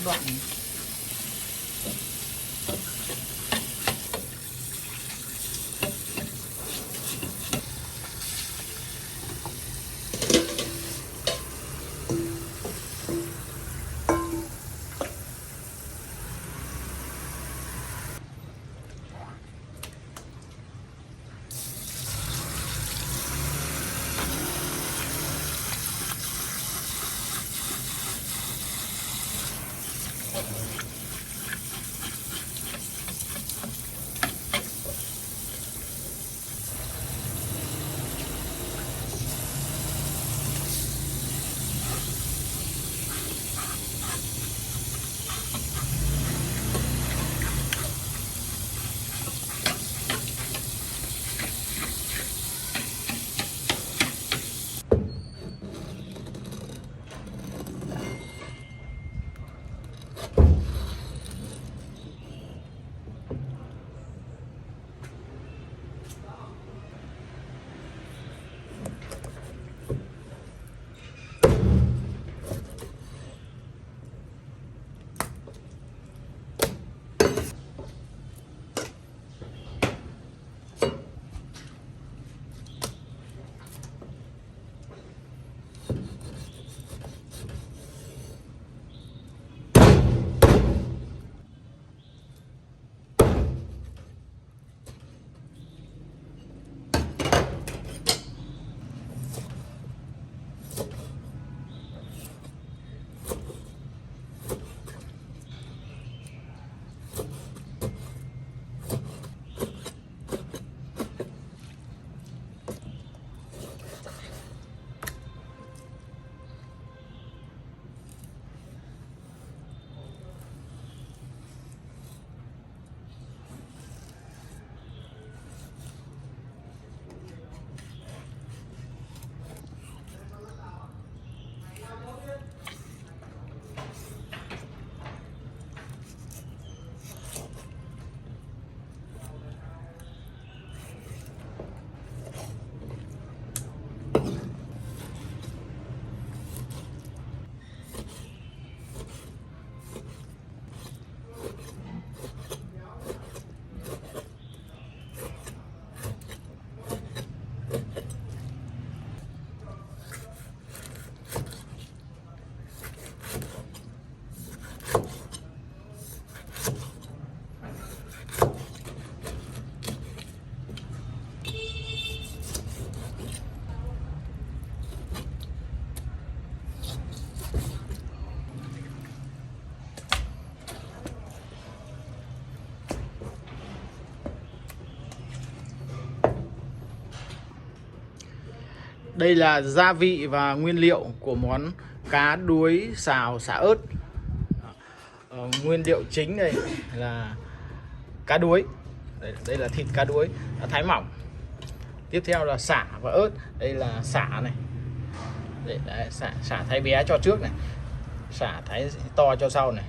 đoạn. Đây là gia vị và nguyên liệu của món cá đuối xào sả ớt. Nguyên liệu chính đây là cá đuối. Đây là thịt cá đuối đã thái mỏng. Tiếp theo là sả và ớt. Đây là sả này. Đấy, sả thái bé cho trước này, sả thái to cho sau này.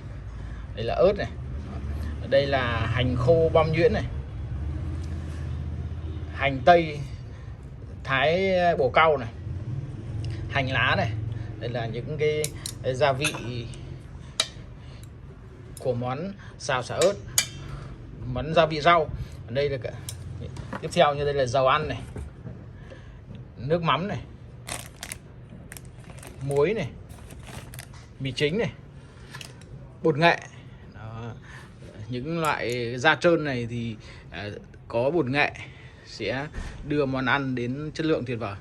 Đây là ớt này. Đây là hành khô băm nhuyễn này, hành tây thái bổ cau này, hành lá này. Đây là những cái gia vị của món xào sả ớt, món gia vị rau. Ở đây là tiếp theo như đây là dầu ăn này, nước mắm này, muối này, mì chính này, bột nghệ. Đó. Những loại da trơn này thì có bột nghệ sẽ đưa món ăn đến chất lượng tuyệt vời.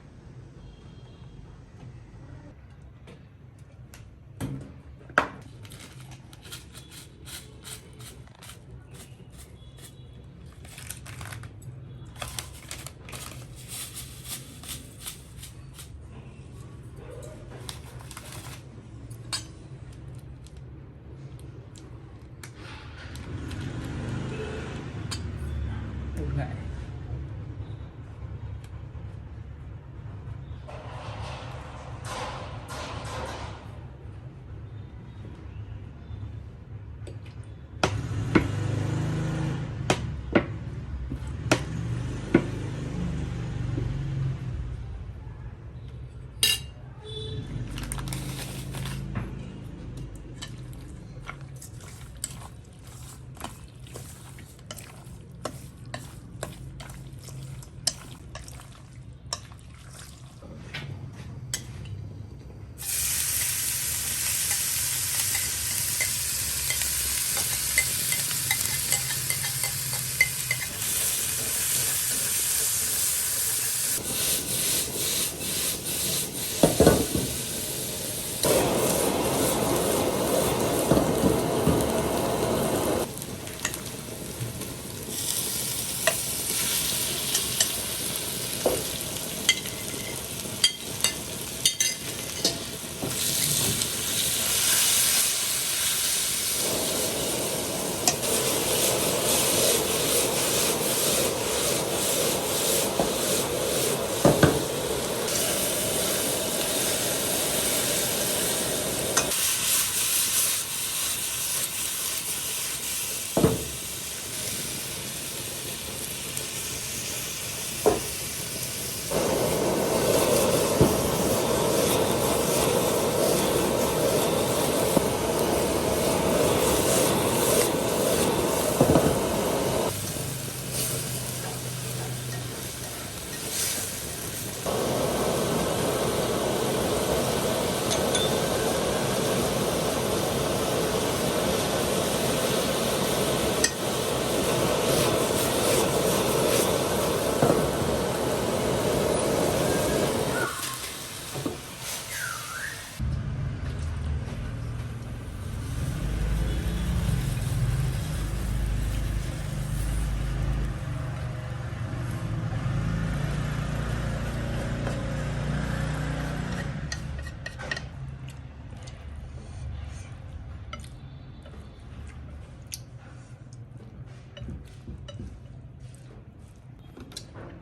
Bột nghệ.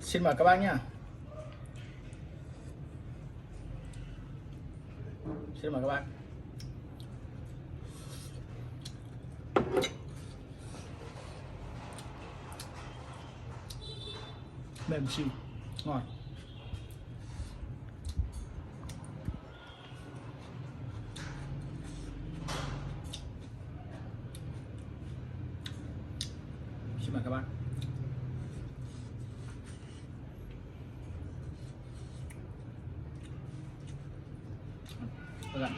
Xin mời các bác nhá. Xin mời các bác. Mềm xì, ngon. Xin mời các bác. Vâng ạ.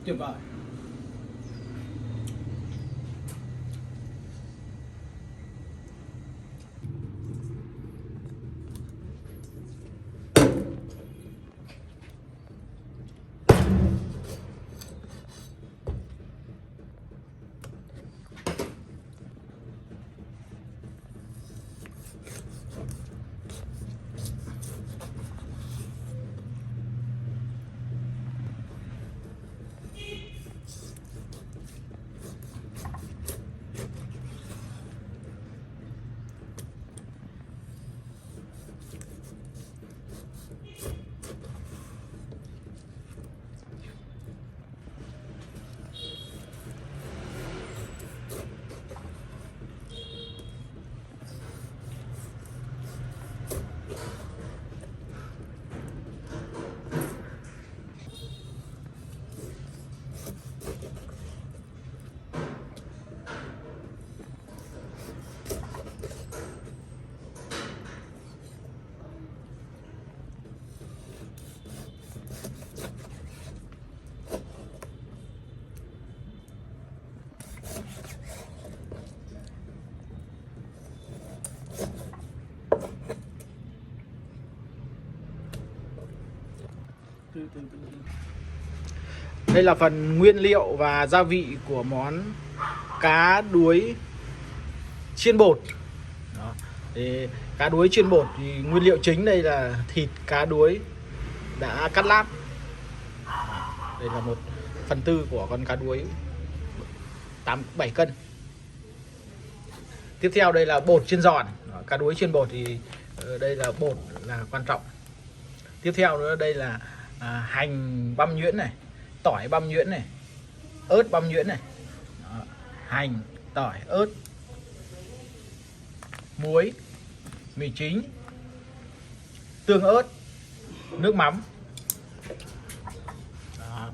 Tuyệt vời. Đây là phần nguyên liệu và gia vị của món cá đuối chiên bột. Đó. Thì cá đuối chiên bột thì nguyên liệu chính đây là thịt cá đuối đã cắt lát. Đây là 1/4 của con cá đuối 7 cân. Tiếp theo đây là bột chiên giòn. Cá đuối chiên bột thì đây là bột là quan trọng. Tiếp theo nữa đây là hành băm nhuyễn này, tỏi băm nhuyễn này, ớt băm nhuyễn này. Đó. Hành, tỏi, ớt, muối, mì chính, tương ớt, nước mắm. Đó.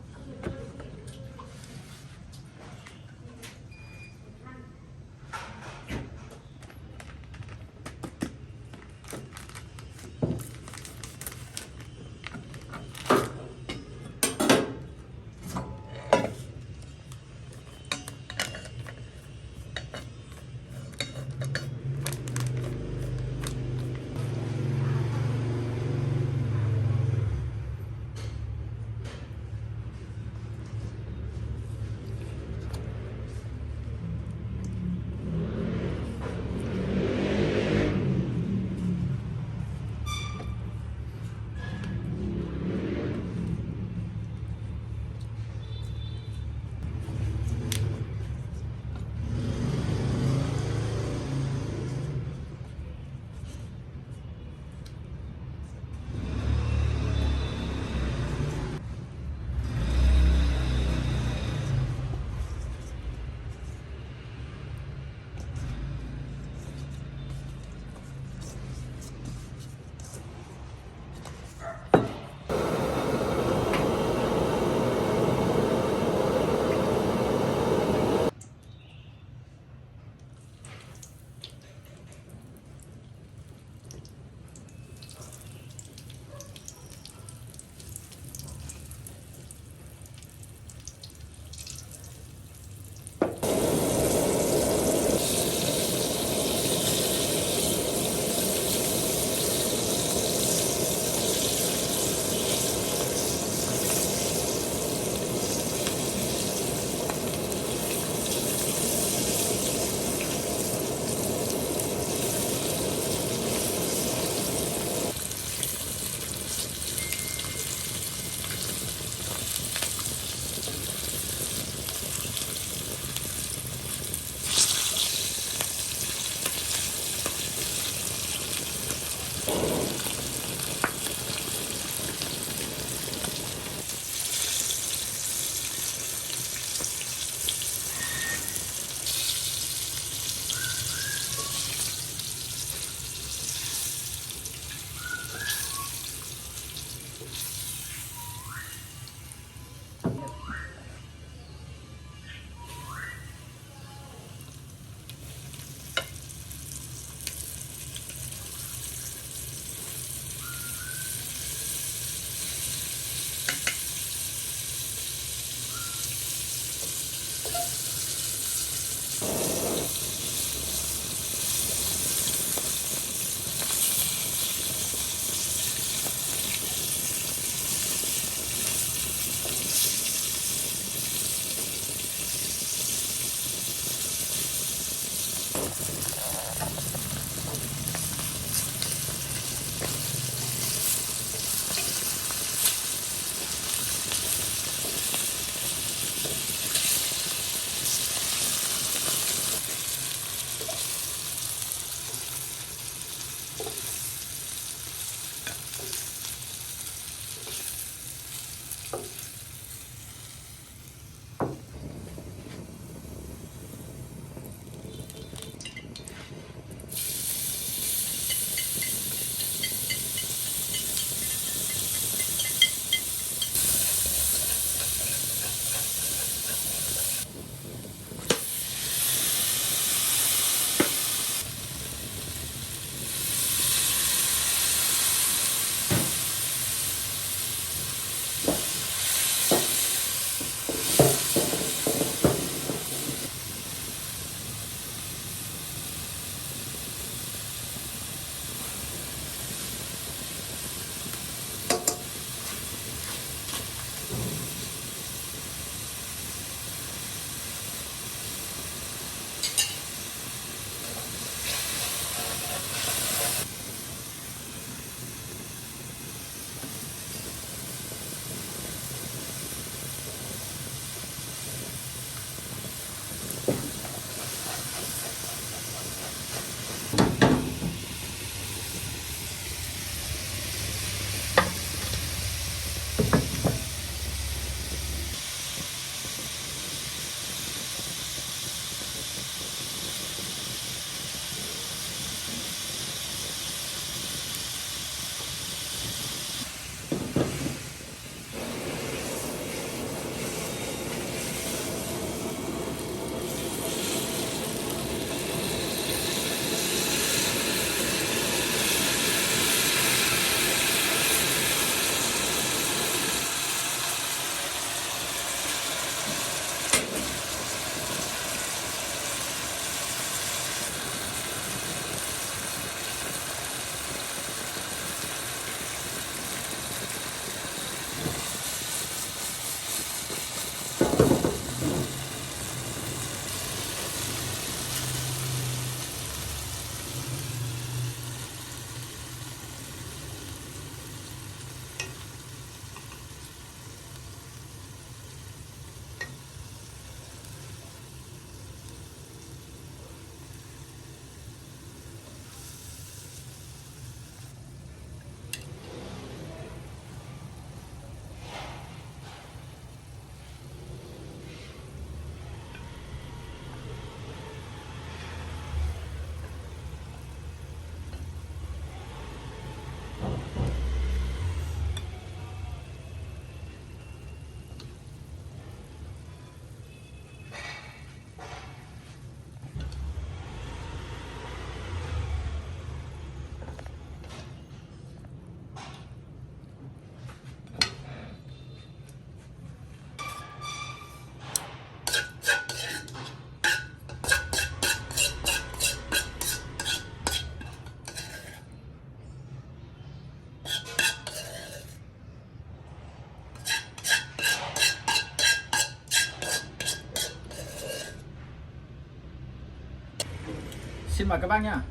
Xin mời các bác nhá.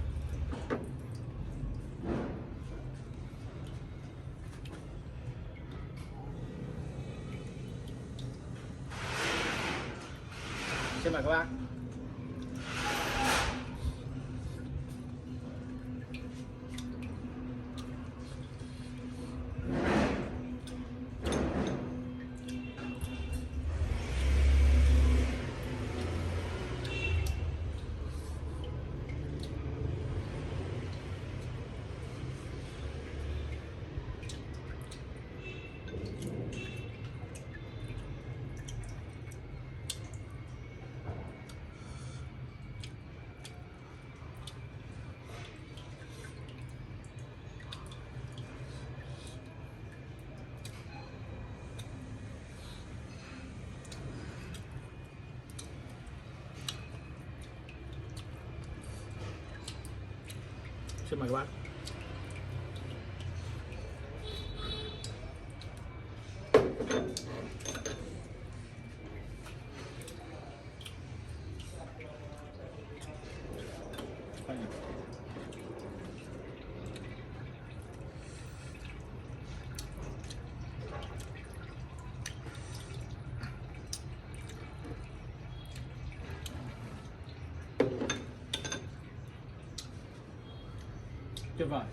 Xin mời các bác. Xin mời các bác. Tuyệt vời.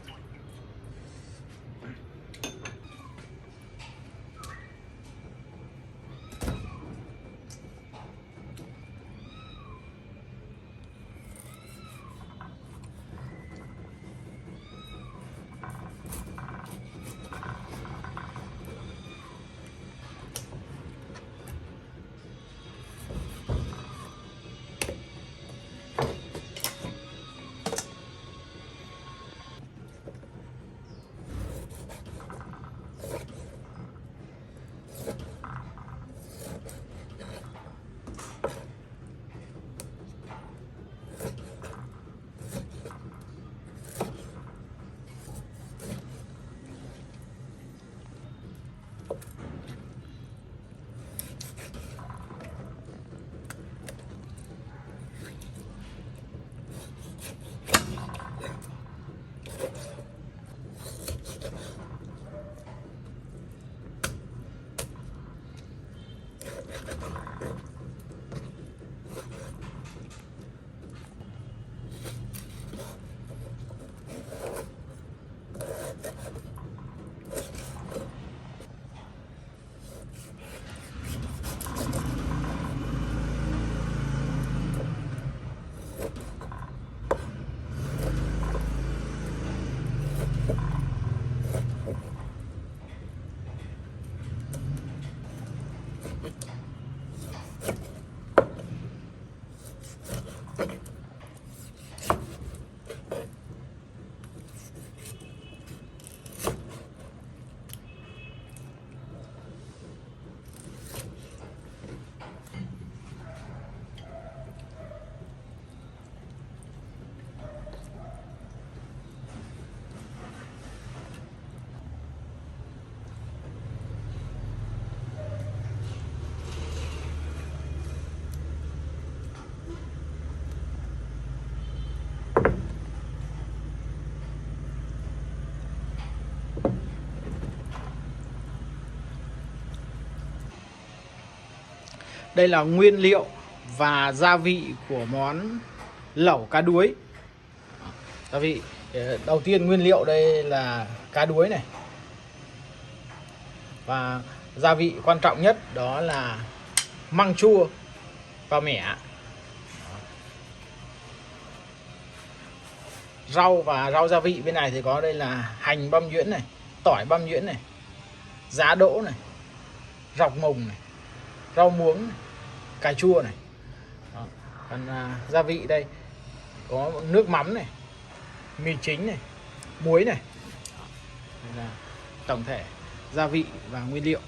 Đây là nguyên liệu và gia vị của món lẩu cá đuối. Gia vị đầu tiên, nguyên liệu đây là cá đuối này. Và gia vị quan trọng nhất đó là măng chua và mẻ. Rau và rau gia vị bên này thì có đây là hành băm nhuyễn này, tỏi băm nhuyễn này, giá đỗ này, rọc mùng này, rau muống này, cà chua này. Đó. Còn gia vị đây có nước mắm này, mì chính này, muối này. Đây là tổng thể gia vị và nguyên liệu.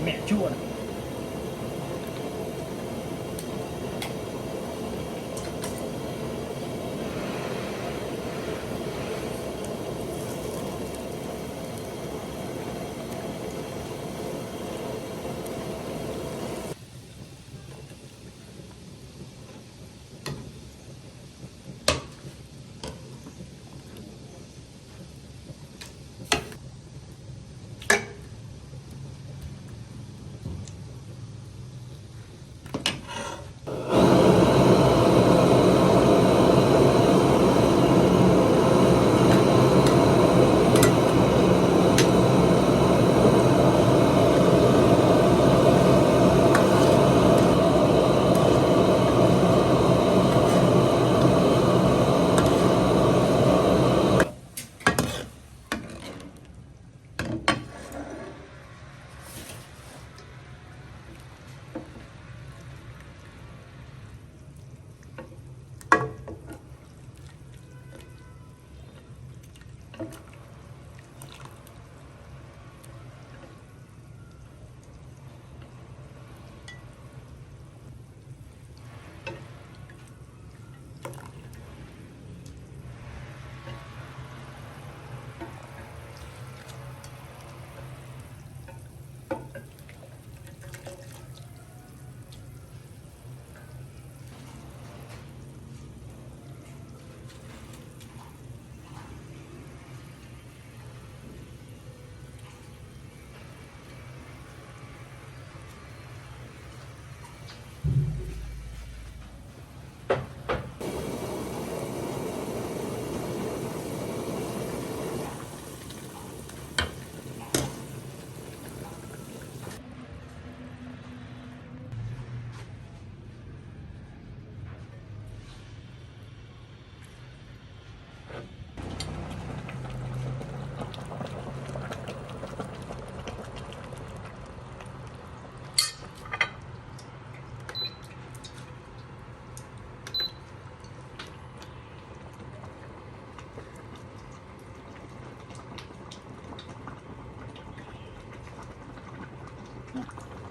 Mẻ chua này.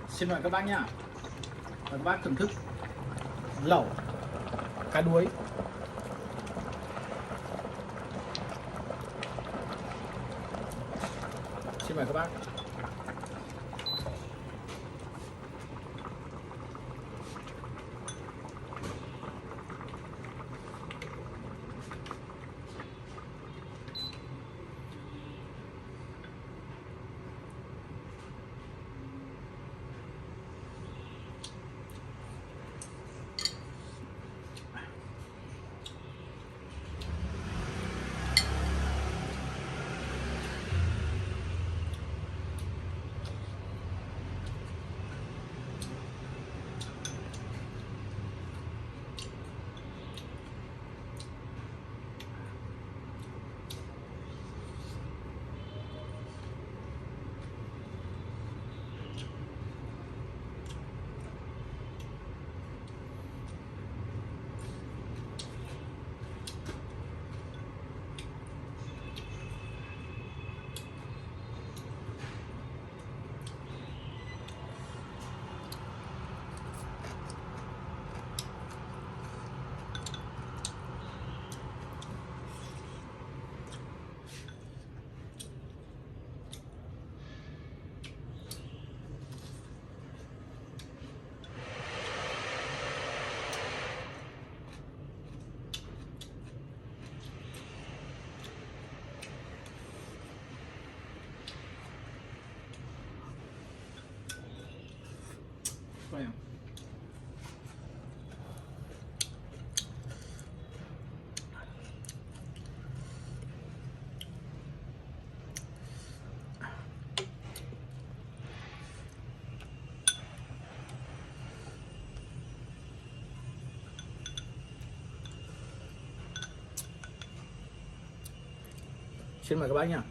Xin mời các bác nhá. Các bác thưởng thức lẩu cá đuối. mời các bác. Phải không? Xin mời các bác nhá.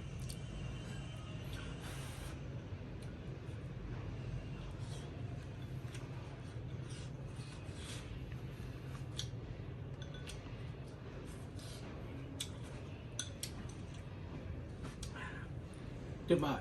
Tuyệt vời.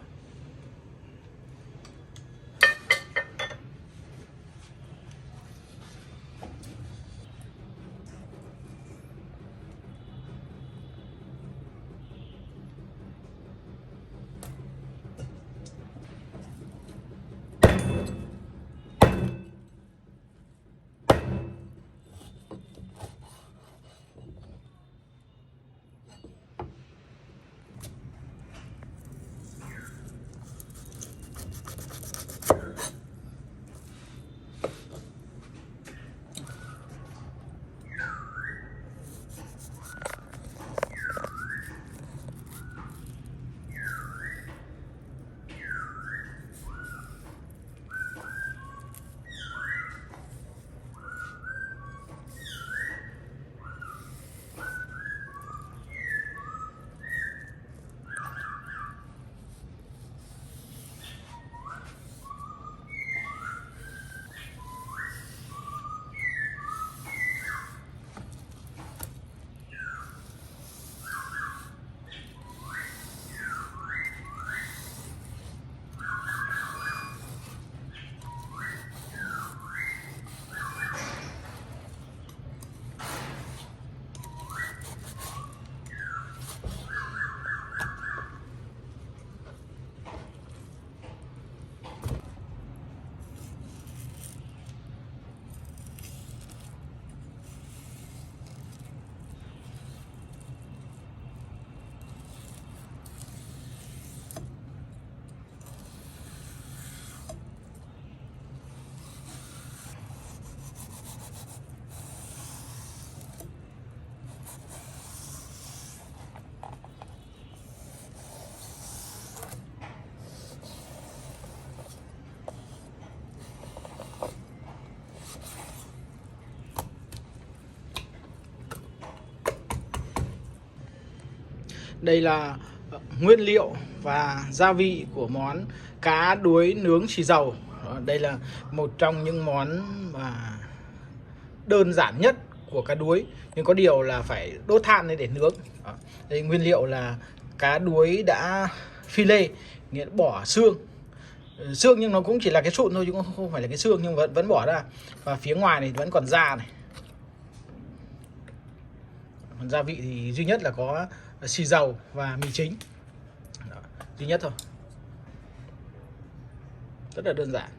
Đây là nguyên liệu và gia vị của món cá đuối nướng xì dầu. Đây là một trong những món mà đơn giản nhất của cá đuối, nhưng có điều là phải đốt than lên để nướng. Đây nguyên liệu là cá đuối đã phi lê, nghĩa là bỏ xương. Xương nhưng nó cũng chỉ là cái sụn thôi chứ không phải là cái xương, nhưng vẫn bỏ ra. Và phía ngoài này vẫn còn da này. Còn gia vị thì duy nhất là có xì dầu và mì chính. Đó, duy nhất thôi. Rất là đơn giản.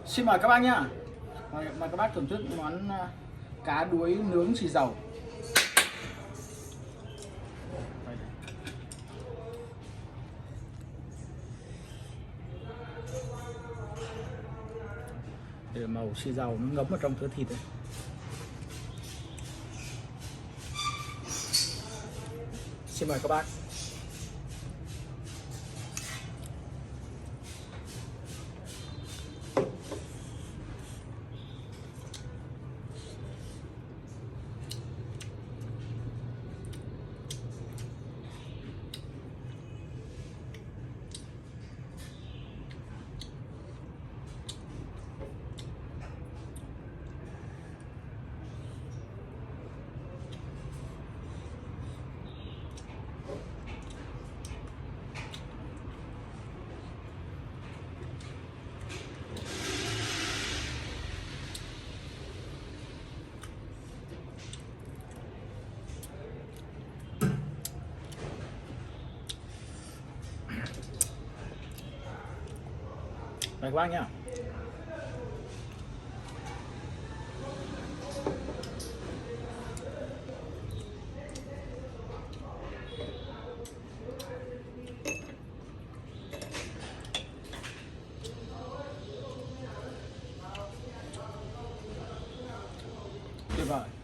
Xin mời các bác nhá. Mời các bác thưởng thức món cá đuối nướng xì dầu. Để màu xì dầu nó ngấm vào trong thớ thịt ấy. Xin mời các bác. Mời các bác nhá. Tuyệt vời.